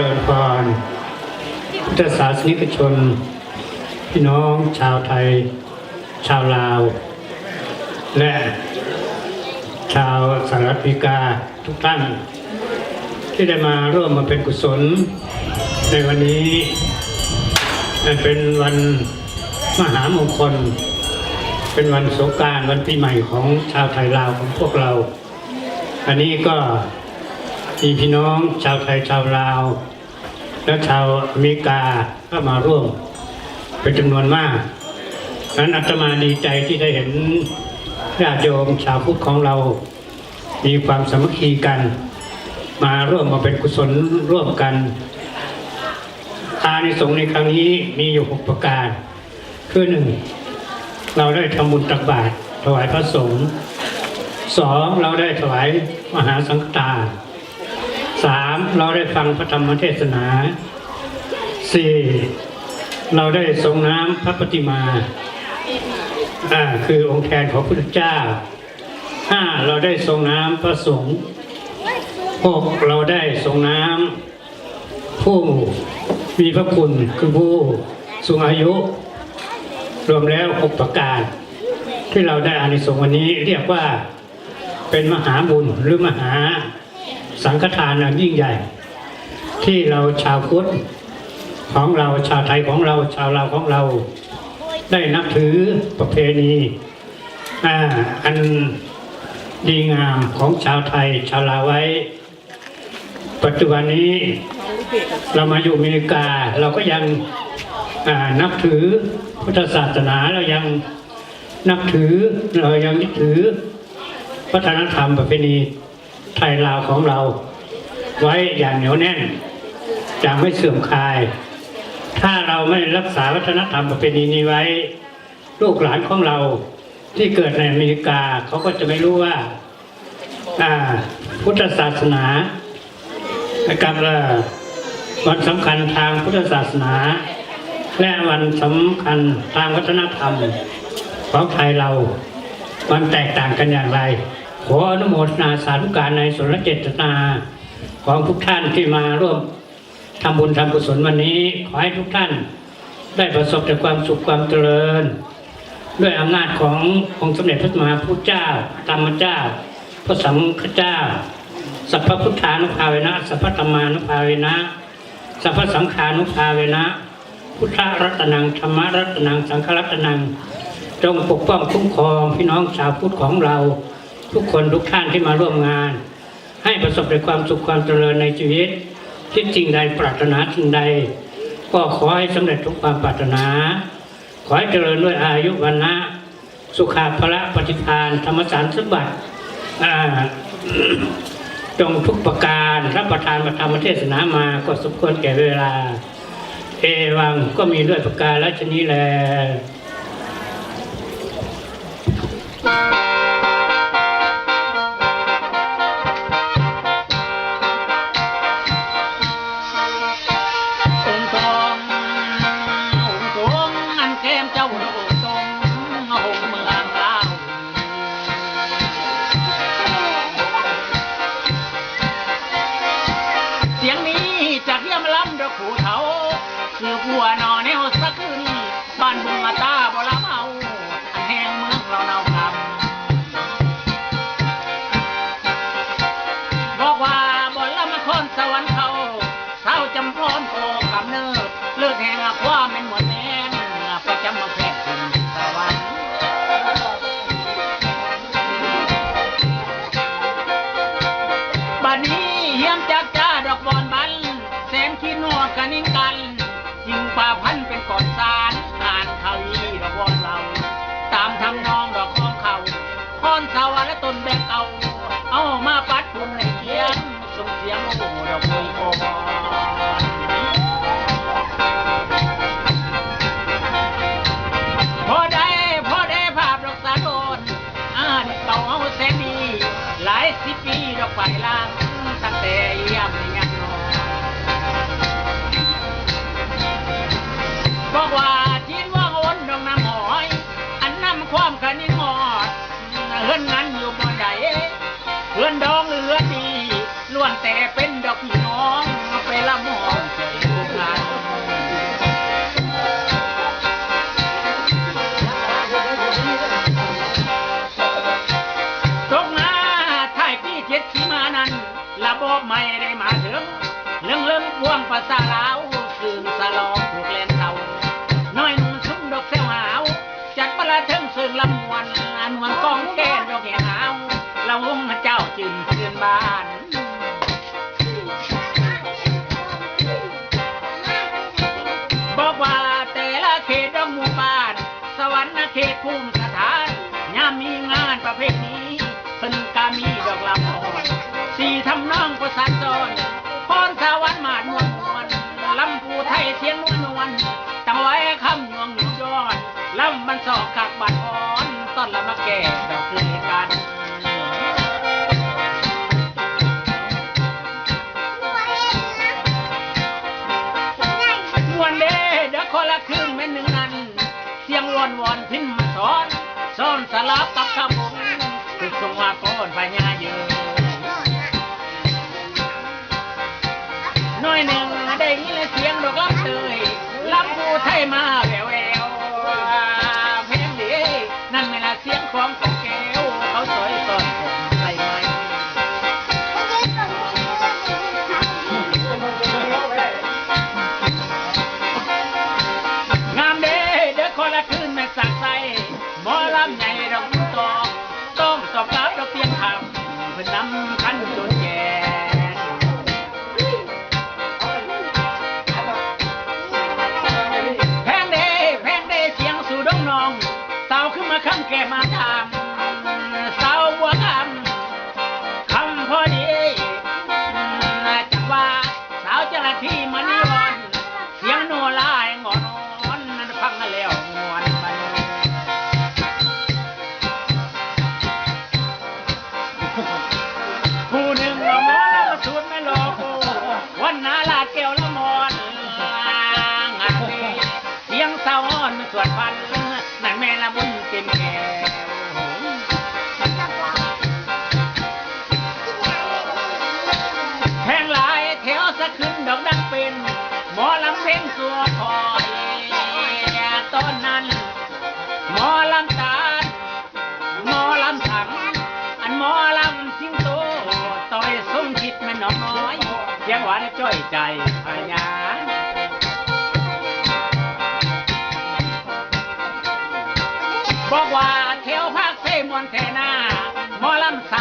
ริญพรพุทธศาสนิกชนพี่น้องชาวไทยชาวลาวและชาวสหรัฐอเมริกาทุกท่านที่ได้มาร่วมมาเป็นกุศลในวันนี้เป็นวันมหามงคลเป็นวันสงกรานต์วันปีใหม่ของชาวไทยลาวของพวกเราอันนี้ก็มีพี่น้องชาวไทยชาวลาวและชาวอเมริกาก็มาร่วมเป็นจำนวนมากนั้นอาตมาดีใจที่ได้เห็นญาติโยมชาวพุทธของเรามีความสามัคคีกันมาร่วมมาเป็นกุศลร่วมกันอานิสงส์ในครั้งนี้มีอยู่6ประการคือ1เราได้ทำบุญตักบาตรถวายพระสงฆ์2เราได้ถวายมหาสังฆทาน3เราได้ฟังพระธรรมเทศนา4เราได้ทรงน้ำพระปฏิมาคือองค์แทนของพระพุทธเจ้า5เราได้ทรงน้ำพระสงฆ์6เราได้ทรงน้ำผู้มีพระคุณคือผู้สูงอายุรวมแล้ว6ประการที่เราได้อานิสงส์วันนี้เรียกว่าเป็นมหาบุญหรือมหาสังฆทานอันยิ่งใหญ่ที่เราชาวพุทธของเราชาวไทยของเราชาวลาวของเราได้นับถือประเพณีอันดีงามของชาวไทยชาวลาวไว้ปัจจุบันนี้เรามาอยู่อเมริกาเราก็ยังนับถือพุทธศาสนาเรายังนับถือเรายังยึดถือวัฒนธรรมประเพณีไทยลาวของเราไว้อย่างเหนียวแน่นจะไม่เสื่อมคลายถ้าเราไม่รักษาวัฒนธรรมประเพณีนี้ไว้ลูกหลานของเราที่เกิดในอเมริกาเขาก็จะไม่รู้ว่าพุทธศาสนากับวันสำคัญทางพุทธศาสนาและวันสำคัญทางวัฒนธรรมของไทยเรามันแตกต่างกันอย่างไรขออนุโมทนาสาธุการในส่วนเจตนาของทุกท่านที่มาร่วมทำบุญทำกุศลวันนี้ขอให้ทุกท่านได้ประสบแต่ความสุขความเจริญด้วยอำนาจขององค์สมเด็จพระสัมมาสัมพุทธเจ้าธรรมเจ้าพระสังฆเจ้าสัพพพุทธานุภาเวนะสัพพธรรมานุภาเวนะสัพพสังฆานุภาเวนะพุทธรัตนังธรรมรัตนังสังฆรัตนังจงปกป้องคุ้มครองพี่น้องชาวพุทธของเราทุกคนทุกท่านที่มาร่วมงานให้ประสบแต่ความสุขความเจริญในชีวิตคิดจริงใดปรารถนาสิ่งใดก็ขอให้สำเร็จทุกความปรารถนาขอให้เจริญด้วยอายุวันนะสุขาภละปฏิภาณธรรมสารสมบัติจงทุกประการรับประทานธรรมเทศนามาก็สมควรแก่เวลาเอวังก็มีด้วยประการและชนี้แลเพื่อนดองเรือดีล้วนแต่เป็นดอกพี่น้อง พวงภาษาลาวคืนสลองถูกแลนเตาน้อยนุ่งชุ่มดอกเซลหาวจัดประละเทิงซึ่งลำมวนอันวันกองแก้ดอกแห่หาวละวงเจ้าจืนคืนบ้านบอกว่าแต่ละเขตดอกหมู่บ้านสวรรค์เขตภูมิสถานยามมีงานประเภทนี้เพิ่นกามีดอกลำอ่อนสี่ทำนองประสานซ้อนพรสวรรค์มาดมวนมวนลำปูไทยเสียงนวลนวลตั้งไว้คำนวงหนุนย้อนลำมันสอกขักบัดอ่อนต้นละมาแก่ดอกคือกันมวนเด้เด้อคนละครึ่งแม่นหนึ่งนั้นเสียงวอนวอนพินมาสอนซ้อนสลับกับคำผมฝึกทรงว่าก้อนพญาเยอะน้อยหนึ่งได้ยินเสียงดอกลำเตยลำปูไทยมาแววแววเพลงดีนั่นไม่ละเสียงของของแก้วเขาสอยซ่อนผมใส่ไม้งามเด้เด้อคนละคืนแม่สักใสหมอลำใหญ่ดอกมุ้งตองต้องตอบรับดอกเตียงคำเพื่อนำคันจนแก่แพงเด้เสียงสู่ดงนองสาวขึ้นมาคำแก่มาทำสาวบัวคำพอดีจังว่าสาวเจ้าหน้าที่มานิวันเสียงโนลายงอนฟังแล้วงอนไปผู้หนึ่งละมอละสูดไม่รอกูวันนาลาแก้วละมอนงานดีเสียงสาวอ่อนสวดพันนั่นแม่ละบุญเต็มแก้วแพงหลายแถวสะขึ้นดอกดังเป็นหมอลำเพลงสัวคอยตอนนั้นหมอลำตาลหมอลำถังอันหมอลำสิงโตต่อยสมคิดแม่น้องน้อยเสียงหวานจ้อยใจพญาบอกว่าแถวภาคเสมวนแทนาหมอลำสา